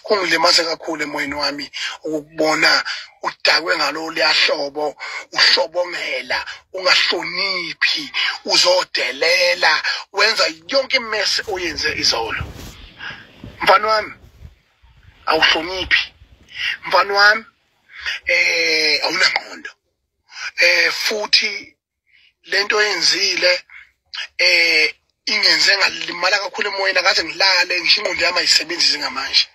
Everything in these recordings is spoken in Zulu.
Kungilimaze kakhulu emoyeni wami ukubona udakwe ngalo liyahlobo uhlobongela ungahloniphi uzodelela wenza yonke imess oyenze izolo. Mfana wami awuhloniphi, mfana wami awunangqondo, futhi lento yenzile ingenze ngalimala kakhulu emoyeni, akaze ngilale ngisho ingqondo yami ayisebenzisi ngamanje.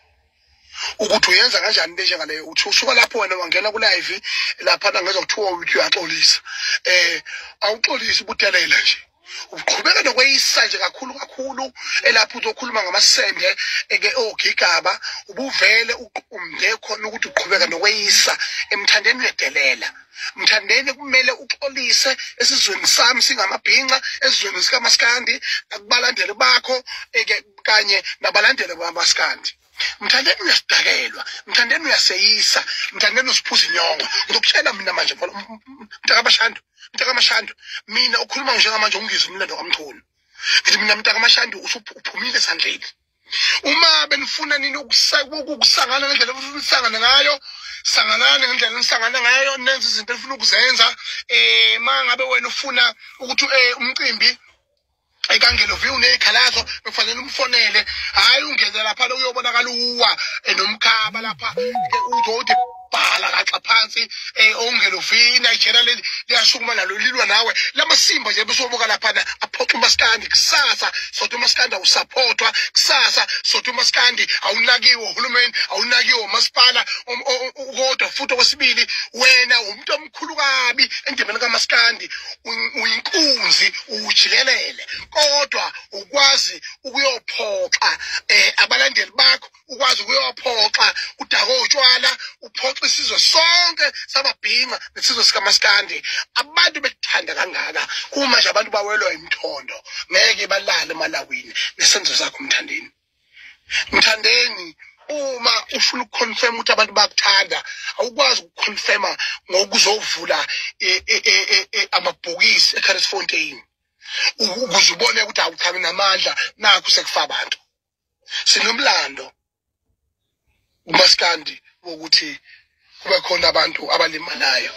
Ukuthi uyenza kanjani into njengaleyo, uthi usuka lapho wena wangena ku live lapha ngezwe kuthiwa uthi uyaxolisa, awuxolisi ubudelela nje, uqhubeka nokweyisa nje kakhulu elapho uzokhuluma ngamasende ogigaba, ubuvele uqumde khona ukuthi uqhubeka nokweyisa emthandeni uyedelela. Mthandeni kumele uxolise esizweni sami singamabhinqa, esizweni sikaMaskandi, akubalandeli bakho kanye nabalandeli bamaskandi. Mthandeni uyasidakelwa, mthandeni uyaseyisa, mthandeni usiphuza inyongo. Ngizokutshela mina manje mntakamashando, mina ukhuluma njengamanje ungizwe umlando kaMthuni. Ngithi mina mntakamashando uphumile esandleni. Uma benifuna nini ukusangana ngendlela ofuna ukusangana ngayo, sanganani ngendlela nisangana ngayo, nenze izinto efuna ukuzenza. Mangabe wena ufuna ukuthi umcimbi ekangelo view nekhalazo kufanele umfonele, hayi ungeze lapha uyobonakala uwa nomkhaba lapha uzothi bhala kaxa phansi ongelo view Nigeria liyashukuma nalo lilwa nawe. Lamasimba nje besoboka lapha aphoxa uMaskandi kusasa, sothi uMaskandi awusupportwa kusasa, sothi uMaskandi awunakiwe uhulumeni, awunakiwe umasipala, kodwa futhi okwesibili wena umuntu omkhulu kabi endimeni kaMaskandi, uyinkunzi ujikelele, kodwa ukwazi ukuyophoxa abalandeli bakho, ukwazi ukuyophoxa udako utshwala, uphoxa isizwe sonke sababhinqa nesizwe sikaMaskandi. Abantu bekuthanda kangaka uma nje abantu bawelwa imthondo ngeke balale emalawini nesenzo sakho Mthandeni. Mthandeni, uma ufuna ukuconfirm ukuthi abantu bakuthanda, awukwazi ukuconfirma ngokuzovula amabhokisi eCharlesfontein ukuze ubone ukuthi awuchabi namandla nakho sekufa abantu. Sinomlando uMaskandi wokuthi kube khona abantu abalimalayo.